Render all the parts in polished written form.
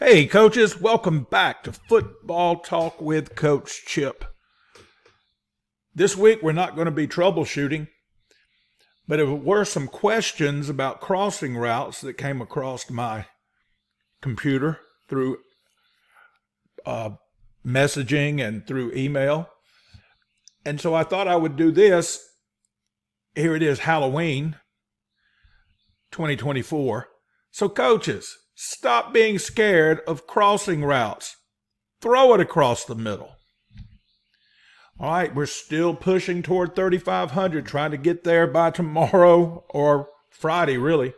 Hey, coaches, welcome back to Football Talk with Coach Chip. This week, we're not going to be troubleshooting, but there were some questions about crossing routes that came across my computer through messaging and through email. And so I thought I would do this. Here it is, Halloween 2024. So coaches, stop being scared of crossing routes. Throw it across the middle. All right, we're still pushing toward 3,500, trying to get there by tomorrow or Friday, really.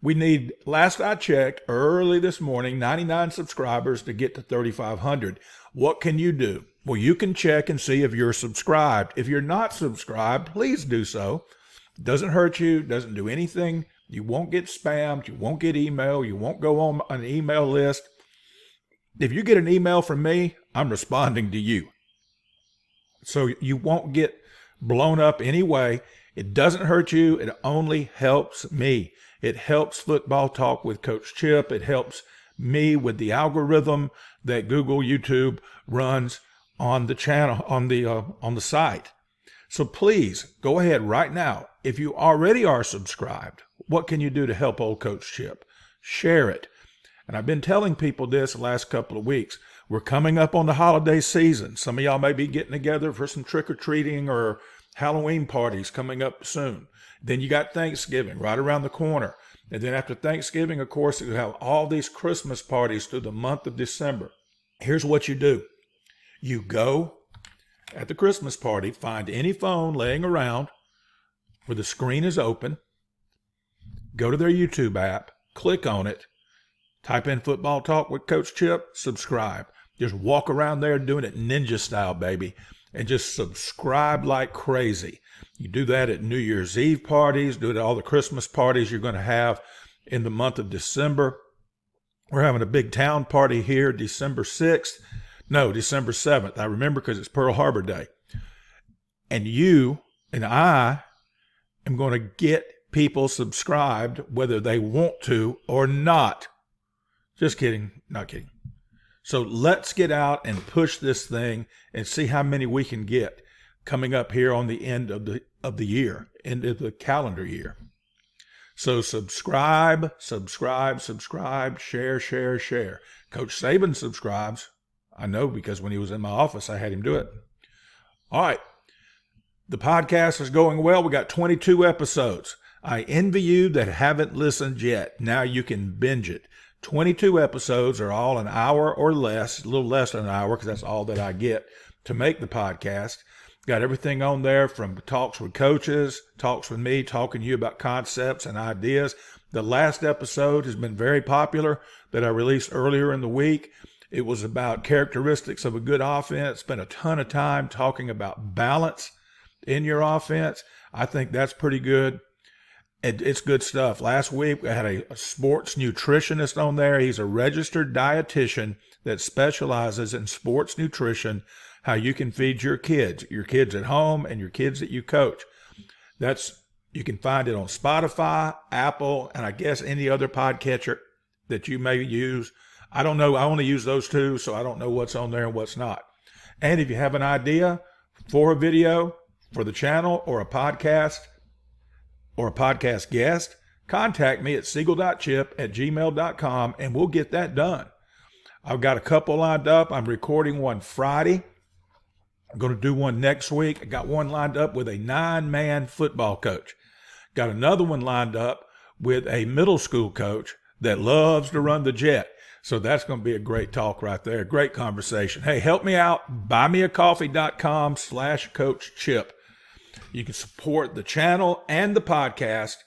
We need, last I checked, early this morning, 99 subscribers to get to 3,500. What can you do? Well, you can check and see if you're subscribed. If you're not subscribed, please do so. It doesn't hurt you, doesn't do anything. You won't get spammed. You won't get email. You won't go on an email list. If you get an email from me, I'm responding to you. So you won't get blown up anyway. It doesn't hurt you. It only helps me. It helps Football Talk with Coach Chip. It helps me with the algorithm that Google, YouTube runs on the channel, on the site. So please go ahead right now. If you already are subscribed, what can you do to help old Coach Chip? Share it. And I've been telling people this the last couple of weeks. We're coming up on the holiday season. Some of y'all may be getting together for some trick-or-treating or Halloween parties coming up soon. Then you got Thanksgiving right around the corner. And then after Thanksgiving, of course, you have all these Christmas parties through the month of December. Here's what you do. You go at the Christmas party, find any phone laying around where the screen is open, go to their YouTube app, click on it, type in Football Talk with Coach Chip, subscribe. Just walk around there doing it ninja style, baby, and just subscribe like crazy. You do that at New Year's Eve parties, do it at all the Christmas parties you're going to have in the month of December. We're having a big town party here, December 6th. No, December 7th. I remember because it's Pearl Harbor Day. And you and I am going to get people subscribed whether they want to or not. Just kidding. Not kidding. So let's get out and push this thing and see how many we can get coming up here on the end of the year, end of the calendar year. So subscribe, share. Coach Saban subscribes. I know because when he was in my office, I had him do it. All right. The podcast is going well. We got 22 episodes. I envy you that haven't listened yet. Now you can binge it. 22 episodes are all an hour or less, a little less than an hour because that's all that I get to make the podcast. Got everything on there from talks with coaches, talks with me, talking to you about concepts and ideas. The last episode has been very popular that I released earlier in the week. It was about characteristics of a good offense. Spent a ton of time talking about balance in your offense. I think that's pretty good. It's good stuff. Last week, I had a sports nutritionist on there. He's a registered dietitian that specializes in sports nutrition, how you can feed your kids at home and your kids that you coach. You can find it on Spotify, Apple, and I guess any other podcatcher that you may use. I don't know. I only use those two, so I don't know what's on there and what's not. And if you have an idea for a video for the channel or a podcast guest, contact me at siegel.chip@gmail.com and we'll get that done. I've got a couple lined up. I'm recording one Friday. I'm going to do one next week. I got one lined up with a 9-man football coach. Got another one lined up with a middle school coach that loves to run the jet. So that's going to be a great talk right there. Great conversation. Hey, help me out. Buymeacoffee.com/Coach Chip. You can support the channel and the podcast.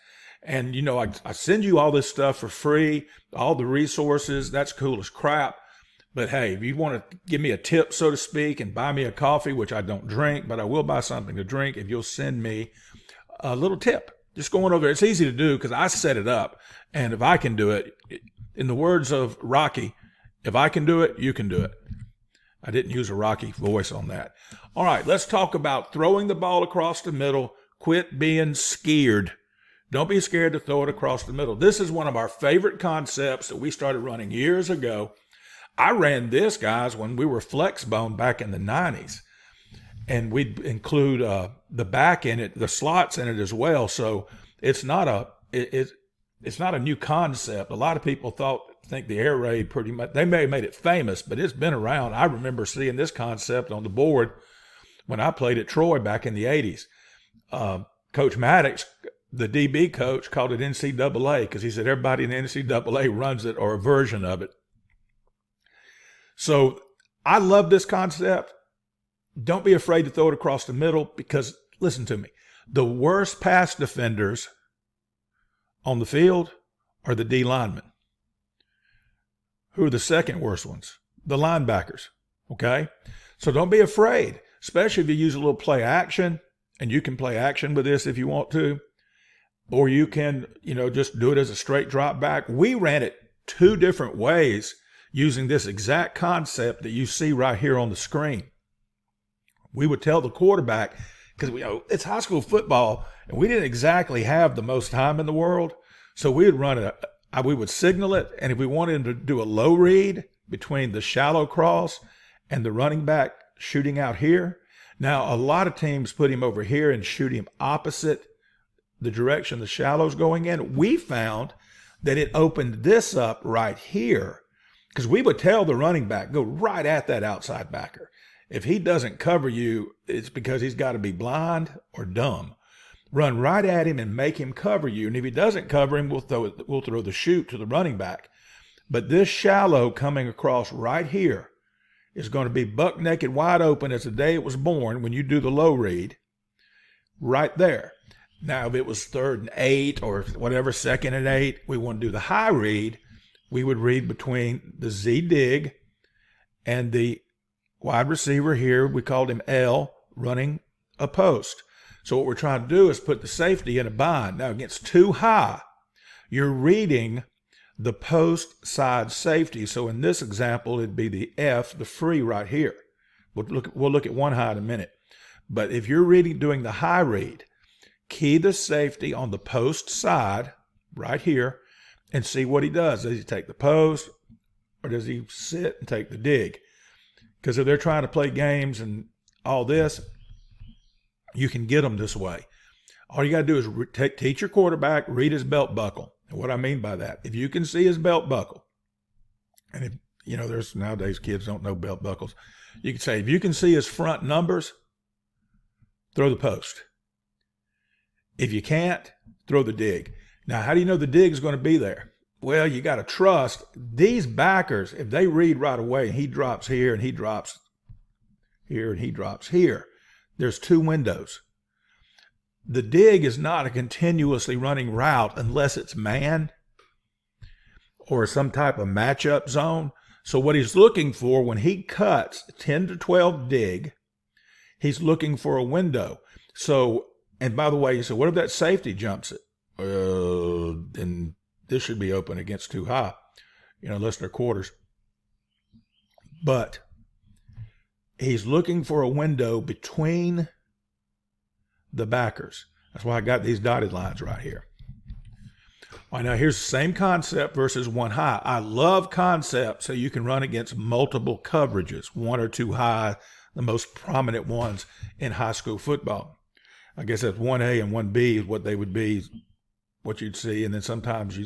And, you know, I send you all this stuff for free, all the resources. That's cool as crap. But, hey, if you want to give me a tip, so to speak, and buy me a coffee, which I don't drink, but I will buy something to drink if you'll send me a little tip. Just going over there. It's easy to do because I set it up. And if I can do it, in the words of Rocky, if I can do it, you can do it. I didn't use a Rocky voice on that. All right, let's talk about throwing the ball across the middle. Quit being scared. Don't be scared to throw it across the middle. This is one of our favorite concepts that we started running years ago. I ran this, guys, when we were flex bone back in the 90s. And we'd include the back in it, the slots in it as well. So it's not a new concept. A lot of people think the air raid pretty much, they may have made it famous, but it's been around. I remember seeing this concept on the board when I played at Troy back in the 80s. Coach Maddox, the DB coach, called it NCAA because he said everybody in the NCAA runs it or a version of it. So I love this concept. Don't be afraid to throw it across the middle because, listen to me, the worst pass defenders on the field are the D linemen. Who are the second worst ones? The linebackers, okay? So don't be afraid, especially if you use a little play action, and you can play action with this if you want to, or you can, just do it as a straight drop back. We ran it two different ways using this exact concept that you see right here on the screen. We would tell the quarterback, because it's high school football, and we didn't exactly have the most time in the world, so we would we would signal it, and if we wanted him to do a low read between the shallow cross and the running back shooting out here. Now, a lot of teams put him over here and shoot him opposite the direction the shallow's going in. We found that it opened this up right here, because we would tell the running back, go right at that outside backer. If he doesn't cover you, it's because he's got to be blind or dumb. Run right at him and make him cover you. And if he doesn't cover him, we'll throw the shoot to the running back. But this shallow coming across right here is going to be buck naked wide open as the day it was born when you do the low read right there. Now, if it was 3rd and 8 or whatever, 2nd and 8, we want to do the high read. We would read between the Z dig and the wide receiver here. We called him L, running a post. So what we're trying to do is put the safety in a bind. Now, against too high, you're reading the post side safety. So in this example, it'd be the F, the free right here. We'll look at one high in a minute. But if you're doing the high read, key the safety on the post side right here and see what he does. Does he take the post or does he sit and take the dig? Because if they're trying to play games and all this, you can get them this way. All you got to do is teach your quarterback, read his belt buckle. And what I mean by that, if you can see his belt buckle, and if, there's nowadays kids don't know belt buckles, you can say, if you can see his front numbers, throw the post. If you can't, throw the dig. Now, how do you know the dig is going to be there? Well, you got to trust these backers. If they read right away, and he drops here, and he drops here, and he drops here, there's two windows. The dig is not a continuously running route unless it's man or some type of matchup zone. So what he's looking for when he cuts 10 to 12 dig, he's looking for a window. So, and by the way, you said, what if that safety jumps it? Then this should be open against too high, unless they're quarters. But he's looking for a window between the backers. That's why I got these dotted lines right here. All right, now here's the same concept versus one high. I love concepts so you can run against multiple coverages, one or two high, the most prominent ones in high school football. I guess that's 1A and 1B is what they would be, what you'd see. And then sometimes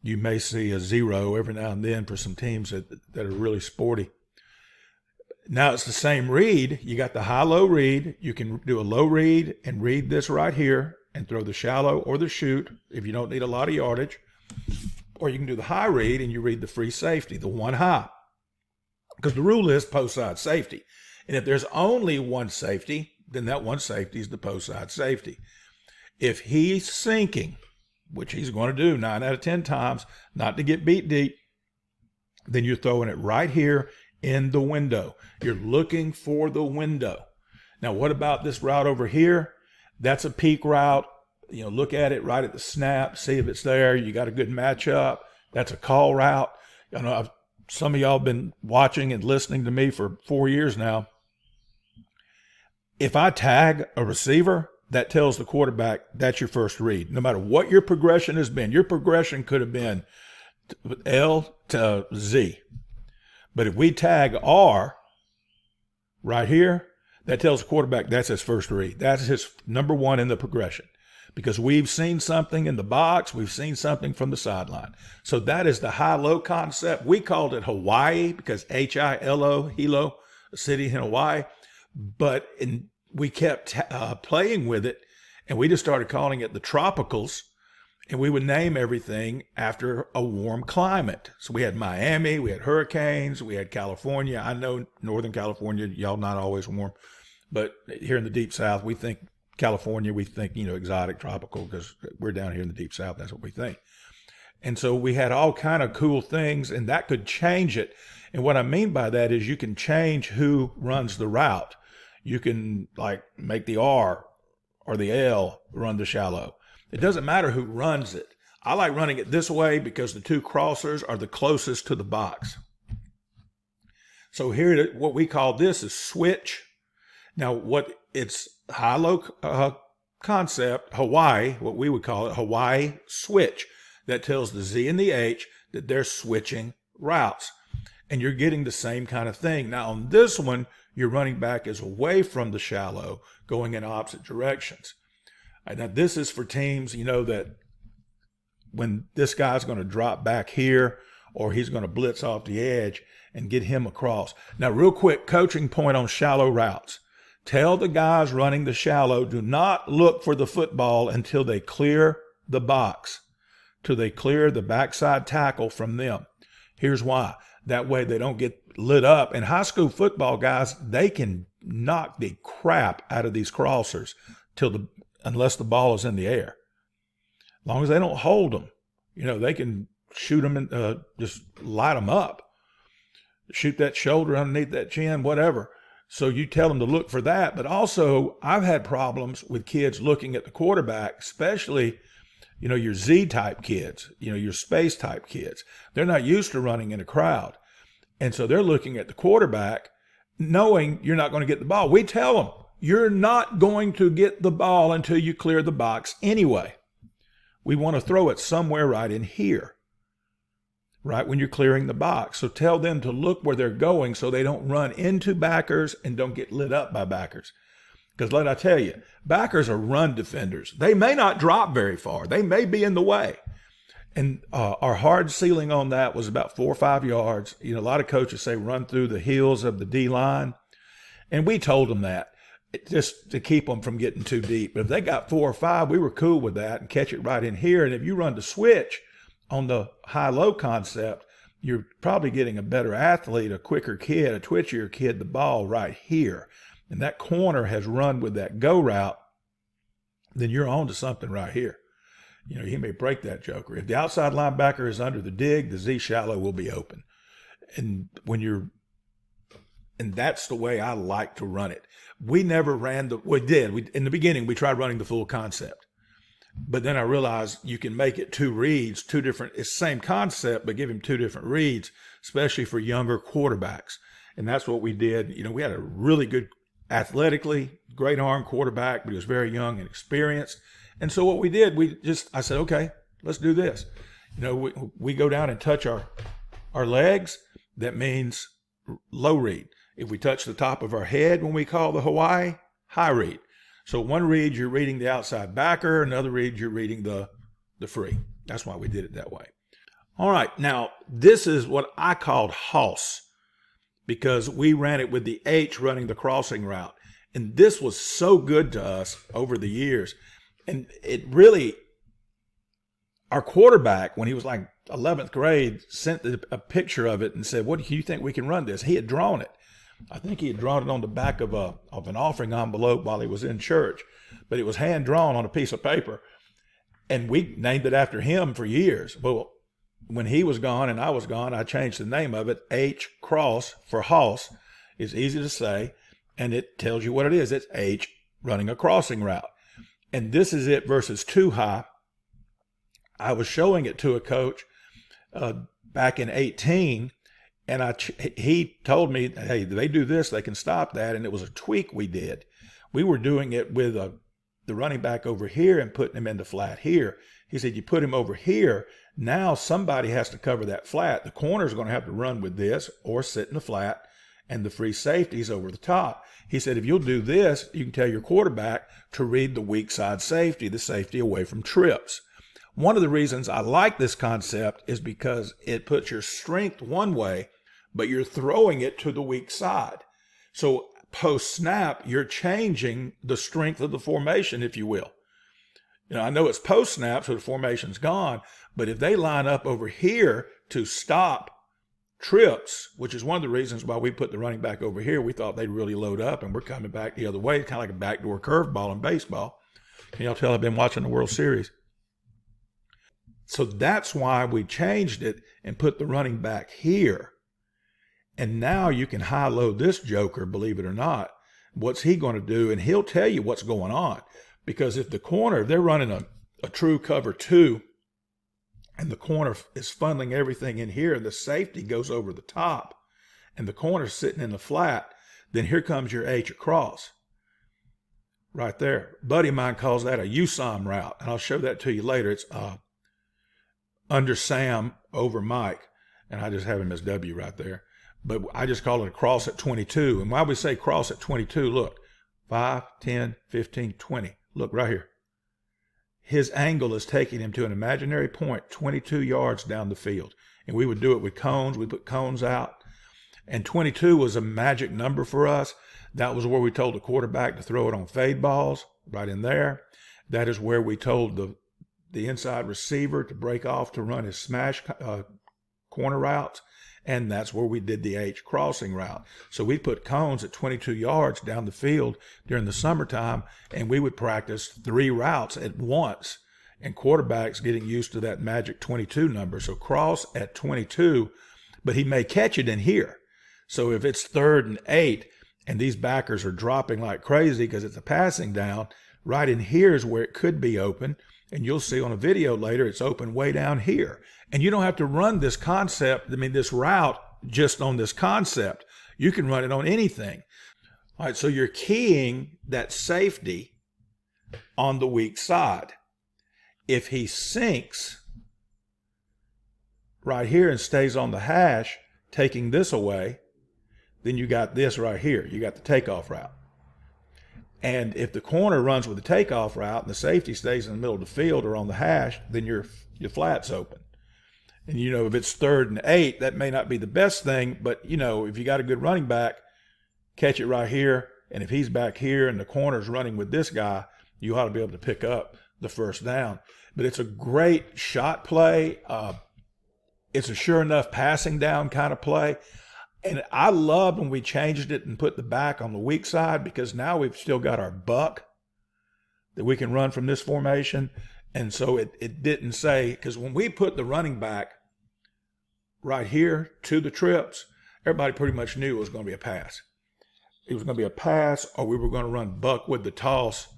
you may see a 0 every now and then for some teams that are really sporty. Now it's the same read. You got the high-low read. You can do a low read and read this right here and throw the shallow or the shoot if you don't need a lot of yardage. Or you can do the high read and you read the free safety, the one high. Because the rule is post side safety. And if there's only one safety, then that one safety is the post side safety. If he's sinking, which he's going to do 9 out of 10 times, not to get beat deep, then you're throwing it right here in the window. You're looking for the window. Now, what about this route over here? That's a peak route. Look at it right at the snap, see if it's there. You got a good matchup. That's a call route. Some of y'all have been watching and listening to me for 4 years now. If I tag a receiver, that tells the quarterback that's your first read. No matter what your progression has been, your progression could have been L to Z. But if we tag R right here, that tells the quarterback that's his first read. That's his number one in the progression, because we've seen something in the box, we've seen something from the sideline. So that is the high-low concept. We called it Hawaii because H-I-L-O, Hilo, a city in Hawaii. But we kept playing with it, and we just started calling it the tropicals, and we would name everything after a warm climate. So we had Miami, we had hurricanes, we had California. I know Northern California, y'all not always warm, but here in the Deep South, we think California, we think, exotic, tropical, because we're down here in the Deep South. That's what we think. And so we had all kind of cool things, and that could change it. And what I mean by that is you can change who runs the route. You can make the R or the L run the shallow. It doesn't matter who runs it. I like running it this way because the two crossers are the closest to the box. So here, what we call this is switch. Now, what it's high-low concept, Hawaii, what we would call it, Hawaii switch. That tells the Z and the H that they're switching routes. And you're getting the same kind of thing. Now, on this one, your running back is away from the shallow, going in opposite directions. Now, this is for teams, that when this guy's going to drop back here or he's going to blitz off the edge and get him across. Now, real quick, coaching point on shallow routes. Tell the guys running the shallow, do not look for the football until they clear the box, till they clear the backside tackle from them. Here's why. That way they don't get lit up. And high school football guys, they can knock the crap out of these crossers unless the ball is in the air. As long as they don't hold them, they can shoot them and just light them up. Shoot that shoulder underneath that chin, whatever. So you tell them to look for that. But also, I've had problems with kids looking at the quarterback, especially, your Z-type kids, your space-type kids. They're not used to running in a crowd. And so they're looking at the quarterback, knowing you're not going to get the ball. We tell them, you're not going to get the ball until you clear the box anyway. We want to throw it somewhere right in here, right when you're clearing the box. So tell them to look where they're going so they don't run into backers and don't get lit up by backers. Because let I tell you, backers are run defenders. They may not drop very far. They may be in the way. And our hard ceiling on that was about 4 or 5 yards. A lot of coaches say run through the heels of the D-line. And we told them that just to keep them from getting too deep. But if they got 4 or 5, we were cool with that and catch it right in here. And if you run the switch on the high-low concept, you're probably getting a better athlete, a quicker kid, a twitchier kid, the ball right here. And that corner has run with that go route, then you're on to something right here. He may break that joker. If the outside linebacker is under the dig, the Z shallow will be open. And that's the way I like to run it. We never ran in the beginning, we tried running the full concept. But then I realized you can make it 2 reads, 2 different, it's the same concept, but give him 2 different reads, especially for younger quarterbacks. And that's what we did. We had a really good, athletically, great arm quarterback, but he was very young and experienced. And so what we did, I said, okay, let's do this. We go down and touch our legs. That means low read. If we touch the top of our head when we call the Hawaii, high read. So one read, you're reading the outside backer. Another read, you're reading the free. That's why we did it that way. All right. Now, this is what I called Hoss, because we ran it with the H running the crossing route. And this was so good to us over the years. And it really, our quarterback, when he was like 11th grade, sent a picture of it and said, what do you think we can run this? He had drawn it. I think he had drawn it on the back of an offering envelope while he was in church, but it was hand drawn on a piece of paper. And we named it after him for years. Well, when he was gone and I was gone, I changed the name of it. H cross for Hoss is easy to say, and it tells you what it is. It's H running a crossing route. And this is it versus 2 high. I was showing it to a coach back in 18, and he told me, hey, they do this, they can stop that. And it was a tweak we did. We were doing it with the running back over here and putting him in the flat here. He said, you put him over here, now somebody has to cover that flat. The corner's going to have to run with this or sit in the flat, and the free safety's over the top. He said, if you'll do this, you can tell your quarterback to read the weak side safety, the safety away from trips. One of the reasons I like this concept is because it puts your strength one way, but you're throwing it to the weak side. So post-snap, you're changing the strength of the formation, if you will. I know it's post-snap, so the formation's gone, but if they line up over here to stop trips, which is one of the reasons why we put the running back over here, we thought they'd really load up, and we're coming back the other way, kind of like a backdoor curveball in baseball. Can y'all tell I've been watching the World Series? So that's why we changed it and put the running back here. And now you can high-load this joker, believe it or not. What's he going to do? And he'll tell you what's going on. Because if the corner, they're running a true cover 2, and the corner is funneling everything in here, and the safety goes over the top, and the corner's sitting in the flat, then here comes your H across. Right there. A buddy of mine calls that a USOM route, and I'll show that to you later. It's under Sam, over Mike, and I just have him as W right there. But I just call it a cross at 22. And why we say cross at 22, look, 5, 10, 15, 20. Look right here. His angle is taking him to an imaginary point 22 yards down the field. And we would do it with cones. We put cones out. And 22 was a magic number for us. That was where we told the quarterback to throw it on fade balls, right in there. That is where we told the inside receiver to break off to run his smash corner routes. And that's where we did the H crossing route. So we put cones at 22 yards down the field during the summertime, and we would practice 3 routes at once. And quarterbacks getting used to that magic 22 number. So cross at 22, but he may catch it in here. So if it's 3rd and 8, and these backers are dropping like crazy because it's a passing down, right in here is where it could be open. And you'll see on a video later, it's open way down here. And you don't have to run this concept, this route just on this concept. You can run it on anything. All right, so you're keying that safety on the weak side. If he sinks right here and stays on the hash, taking this away, then you got this right here. You got the takeoff route. And if the corner runs with the takeoff route and the safety stays in the middle of the field or on the hash, then your flat's open. And, if it's 3rd and 8, that may not be the best thing, but, if you got a good running back, catch it right here. And if he's back here and the corner's running with this guy, you ought to be able to pick up the first down. But it's a great shot play. It's a sure enough passing down kind of play. And I love when we changed it and put the back on the weak side, because now we've still got our buck that we can run from this formation. And so it didn't say, because when we put the running back right here to the trips, everybody pretty much knew it was going to be a pass. It was going to be a pass, or we were going to run buck with the toss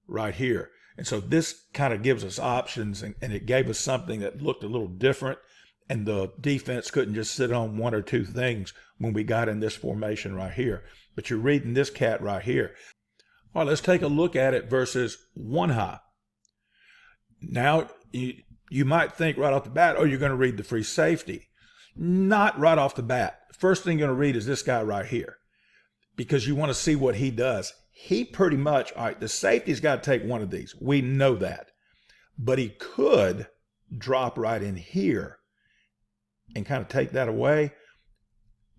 right here. And so this kind of gives us options, and it gave us something that looked a little different. And the defense couldn't just sit on 1 or 2 things when we got in this formation right here. But you're reading this cat right here. All right, let's take a look at it versus 1 high. Now, you might think right off the bat, oh, you're going to read the free safety. Not right off the bat. First thing you're going to read is this guy right here, because you want to see what he does. He pretty much, all right, the safety's got to take one of these. We know that. But he could drop right in here and kind of take that away.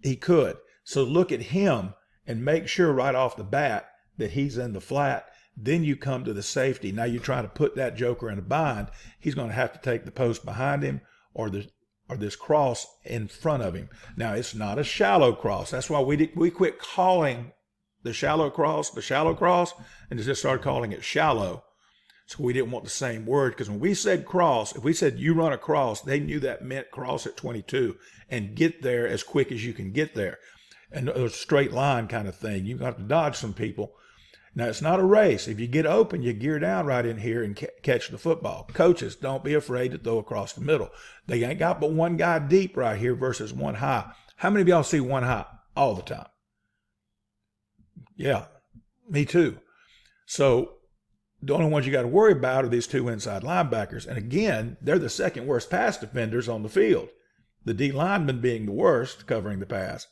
He could. So look at him and make sure right off the bat that he's in the flat. Then you come to the safety. Now you're trying to put that joker in a bind. He's going to have to take the post behind him or this cross in front of him. Now it's not a shallow cross. That's why we quit calling the shallow cross, and just started calling it shallow. So we didn't want the same word, because when we said cross, if we said you run a cross, they knew that meant cross at 22 and get there as quick as you can get there. And a straight line kind of thing. You have to dodge some people. Now, it's not a race. If you get open, you gear down right in here and catch the football. Coaches, don't be afraid to throw across the middle. They ain't got but one guy deep right here versus 1 high. How many of y'all see 1 high all the time? Yeah, me too. So The only ones you got to worry about are these two inside linebackers. And again, they're the second worst pass defenders on the field. The D linemen being the worst covering the pass,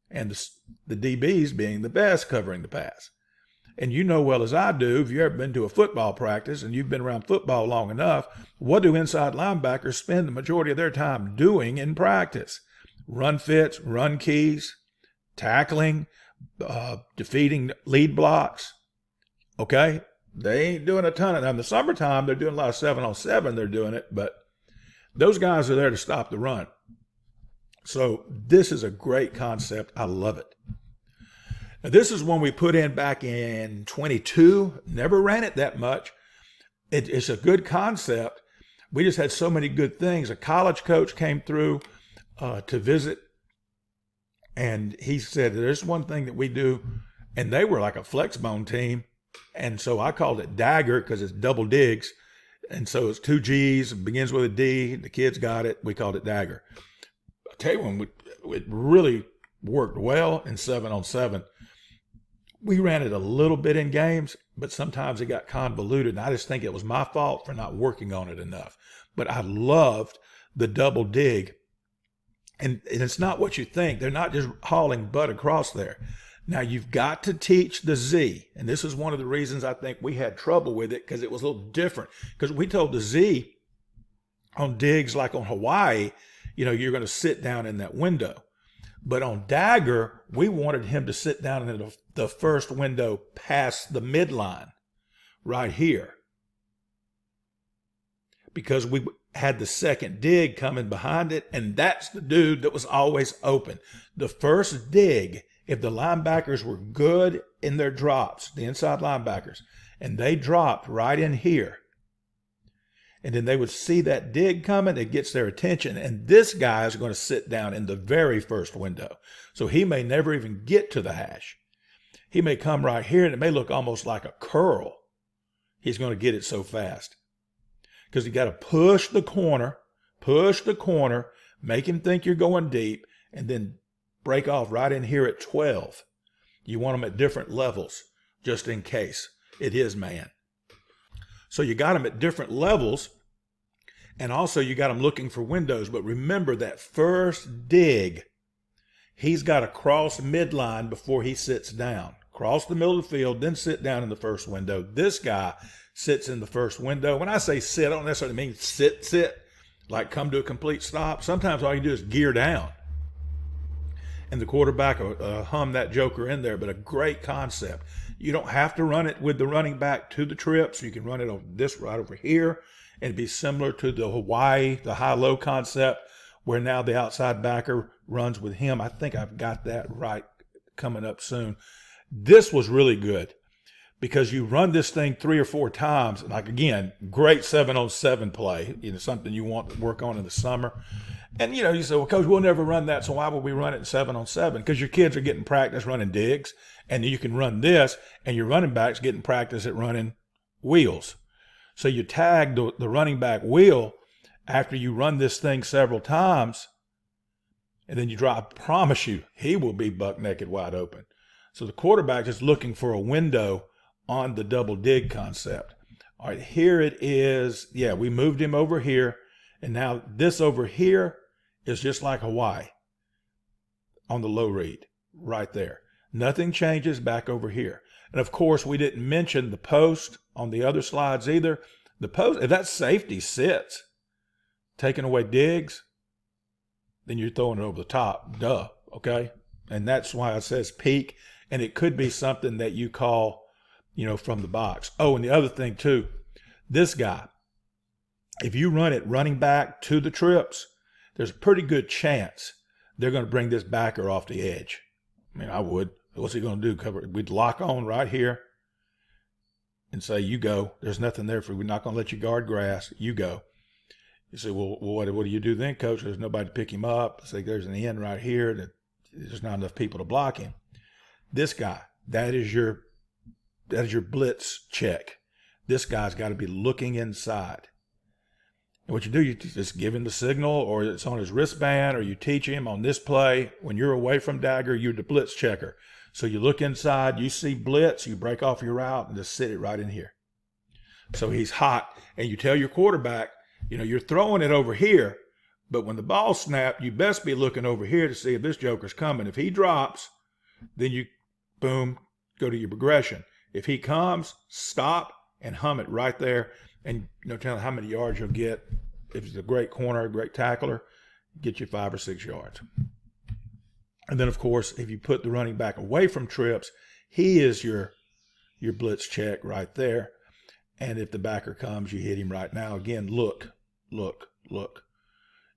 and the DBs being the best covering the pass. And you know well as I do, if you've ever been to a football practice and you've been around football long enough, what do inside linebackers spend the majority of their time doing in practice? Run fits, run keys, tackling, defeating lead blocks. Okay? They ain't doing a ton of that. In the summertime, they're doing a lot of 7-on-7. They're doing it, but those guys are there to stop the run. So this is a great concept. I love it. Now, this is one we put in back in 22. Never ran it that much. It's a good concept. We just had so many good things. A college coach came through to visit, and he said, there's one thing that we do, and they were like a flexbone team. And so I called it Dagger because it's double digs. And so it's 2 G's, it begins with a D. The kids got it. We called it Dagger. I'll tell you one, it really worked well in 7-on-7. We ran it a little bit in games, but sometimes it got convoluted. And I just think it was my fault for not working on it enough. But I loved the double dig. And it's not what you think. They're not just hauling butt across there. Now, you've got to teach the Z, and this is one of the reasons I think we had trouble with it, because it was a little different. Because we told the Z on digs like on Hawaii, you're going to sit down in that window. But on Dagger, we wanted him to sit down in the first window past the midline, right here. Because we had the second dig coming behind it, and that's the dude that was always open. The first dig, if the linebackers were good in their drops, the inside linebackers, and they dropped right in here, and then they would see that dig coming, it gets their attention, and this guy is going to sit down in the very first window. So he may never even get to the hash. He may come right here, and it may look almost like a curl. He's going to get it so fast. Because you got to push the corner, make him think you're going deep, and then break off right in here at 12. You want them at different levels, just in case it is man. So you got them at different levels, and also you got them looking for windows. But remember that first dig, he's got to cross midline before he sits down. Cross the middle of the field, then sit down in the first window. This guy sits in the first window. When I say sit, I don't necessarily mean sit, like come to a complete stop. Sometimes all you do is gear down. And the quarterback will hum that joker in there, but a great concept. You don't have to run it with the running back to the trips. You can run it on this right over here and be similar to the Hawaii, the high-low concept, where now the outside backer runs with him. I think I've got that right coming up soon. This was really good because you run this thing 3 or 4 times. Like, again, great 7-on-7 play, something you want to work on in the summer. And, you say, well, Coach, we'll never run that, so why would we run it in 7-on-7? Because your kids are getting practice running digs, and you can run this, and your running back's getting practice at running wheels. So you tag the running back wheel after you run this thing several times, and then you drop. I promise you, he will be buck naked wide open. So the quarterback is looking for a window on the double dig concept. All right, here it is. Yeah, we moved him over here, and now this over here is just like Hawaii on the low read right there. Nothing changes back over here. And of course, we didn't mention the post on the other slides either. The post, if that safety sits, taking away digs, then you're throwing it over the top. Duh, okay? And that's why it says peak. And it could be something that you call, from the box. Oh, and the other thing too, this guy, if you run it running back to the trips, there's a pretty good chance they're going to bring this backer off the edge. I mean, I would. What's he going to do? We'd lock on right here and say, you go. There's nothing there for you. We're not going to let you guard grass. You go. You say, well, what do you do then, Coach? There's nobody to pick him up. Say there's an end right here that there's not enough people to block him. This guy, that is your blitz check. This guy's got to be looking inside. And what you do, you just give him the signal, or it's on his wristband, or you teach him on this play. When you're away from Dagger, you're the blitz checker. So you look inside, you see blitz, you break off your route and just sit it right in here. So he's hot. And you tell your quarterback, you're throwing it over here, but when the ball snapped, you best be looking over here to see if this joker's coming. If he drops, then you, boom, go to your progression. If he comes, stop and hum it right there. And tell him how many yards you'll get. If he's a great corner, a great tackler, get you 5 or 6 yards. And then, of course, if you put the running back away from trips, he is your blitz check right there. And if the backer comes, you hit him right now. Again, look.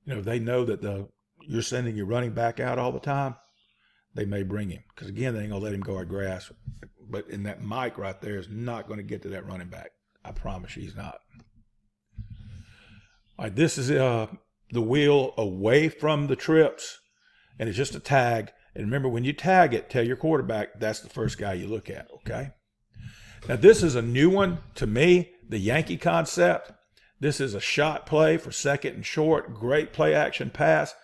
They know that you're sending your running back out all the time. They may bring him. Because, again, they ain't going to let him guard grass. But in that mic right there is not going to get to that running back. I promise you he's not. All right, this is the wheel away from the trips. And it's just a tag. And remember, when you tag it, tell your quarterback that's the first guy you look at, okay? Now, this is a new one to me, the Yankee concept. This is a shot play for second and short, great play action pass.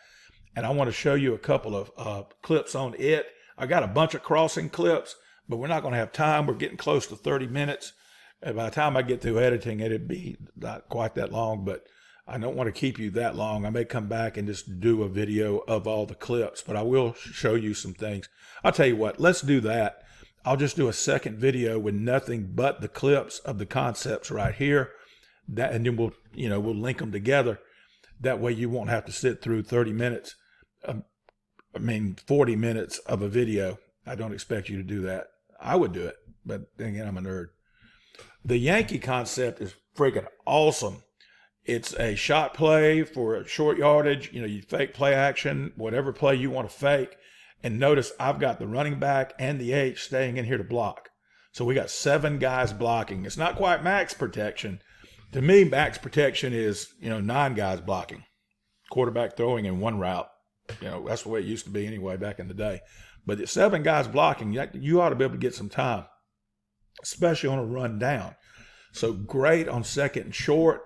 And I want to show you a couple of clips on it. I got a bunch of crossing clips, but we're not going to have time. We're getting close to 30 minutes. And by the time I get through editing it, it'd be not quite that long, but I don't want to keep you that long. I may come back and just do a video of all the clips, but I will show you some things. I'll tell you what, let's do that. I'll just do a second video with nothing but the clips of the concepts right here. And then we'll link them together. That way you won't have to sit through 30 minutes. 40 minutes of a video. I don't expect you to do that. I would do it, but then again, I'm a nerd. The Yankee concept is freaking awesome. It's a shot play for a short yardage. You fake play action, whatever play you want to fake. And notice I've got the running back and the H staying in here to block. So we got 7 guys blocking. It's not quite max protection. To me, max protection is, 9 guys blocking. Quarterback throwing in one route. That's the way it used to be anyway back in the day. But it's 7 guys blocking. You ought to be able to get some time, especially on a run down. So great on second and short.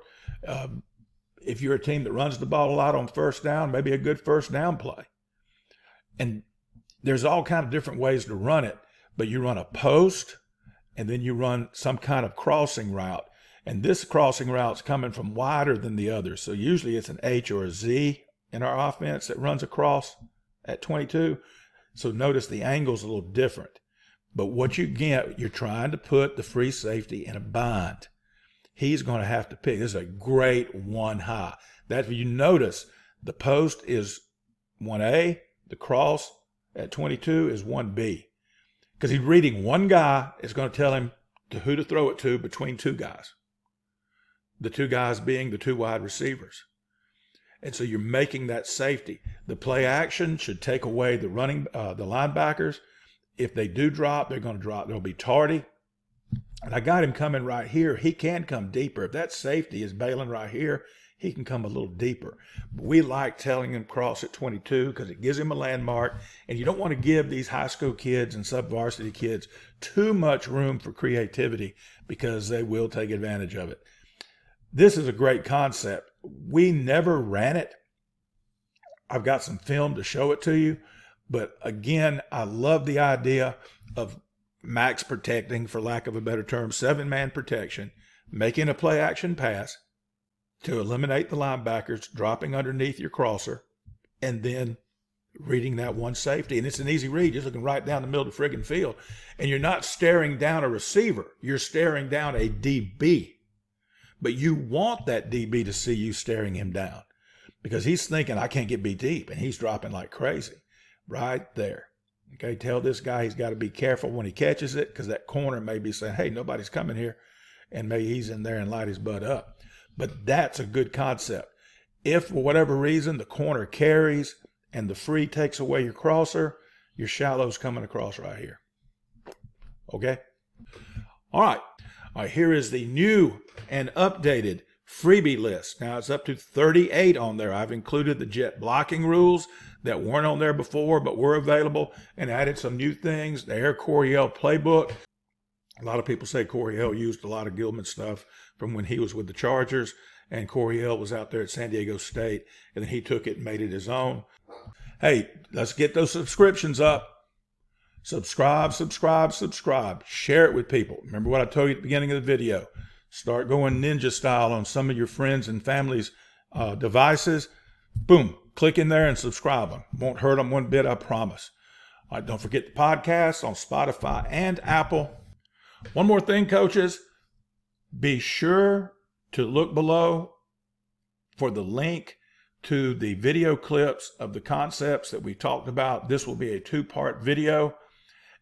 If you're a team that runs the ball a lot on first down, maybe a good first down play. And there's all kind of different ways to run it, but you run a post and then you run some kind of crossing route. And this crossing route's coming from wider than the others. So usually it's an H or a Z in our offense that runs across at 22. So notice the angle's a little different. But what you get, you're trying to put the free safety in a bind. He's going to have to pick. This is a great one high. That you notice the post is 1A, the cross at 22 is 1B. Because he's reading one guy is going to tell him who to throw it to between 2 guys. The 2 guys being the 2 wide receivers. And so you're making that safety. The play action should take away the linebackers. If they do drop, they're going to drop. They'll be tardy. And I got him coming right here. He can come deeper. If that safety is bailing right here, he can come a little deeper. But we like telling him cross at 22 because it gives him a landmark. And you don't want to give these high school kids and sub-varsity kids too much room for creativity because they will take advantage of it. This is a great concept. We never ran it. I've got some film to show it to you. But again, I love the idea of max protecting, for lack of a better term, 7-man protection, making a play action pass to eliminate the linebackers, dropping underneath your crosser, and then reading that one safety. And it's an easy read, just looking right down the middle of the friggin' field. And you're not staring down a receiver. You're staring down a DB. But you want that DB to see you staring him down because he's thinking, I can't get beat deep, and he's dropping like crazy right there. Okay, tell this guy he's got to be careful when he catches it because that corner may be saying, hey, nobody's coming here, and maybe he's in there and light his butt up. But that's a good concept. If for whatever reason the corner carries and the free takes away your crosser, your shallow's coming across right here. Okay? All right. All right, here is the new and updated freebie list. Now it's up to 38 on there. I've included the jet blocking rules that weren't on there before, but were available, and added some new things. The Air Coryell playbook. A lot of people say Coryell used a lot of Gilman stuff from when he was with the Chargers, and Coryell was out there at San Diego State, and then he took it and made it his own. Hey, let's get those subscriptions up. Subscribe. Share it with people. Remember what I told you at the beginning of the video. Start going ninja style on some of your friends and family's devices. Boom, click in there and subscribe them. Won't hurt them one bit, I promise. All right, don't forget the podcast on Spotify and Apple. One more thing, coaches. Be sure to look below for the link to the video clips of the concepts that we talked about. This will be a 2-part video.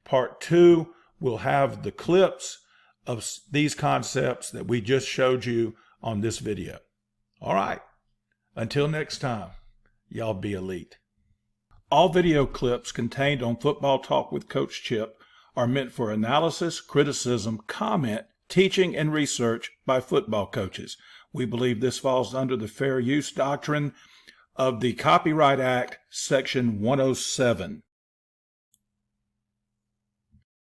Part 2 will have the clips of these concepts that we just showed you on this video. All right. Until next time, y'all be elite. All video clips contained on Football Talk with Coach Chip are meant for analysis, criticism, comment, teaching, and research by football coaches. We believe this falls under the fair use doctrine of the Copyright Act, Section 107.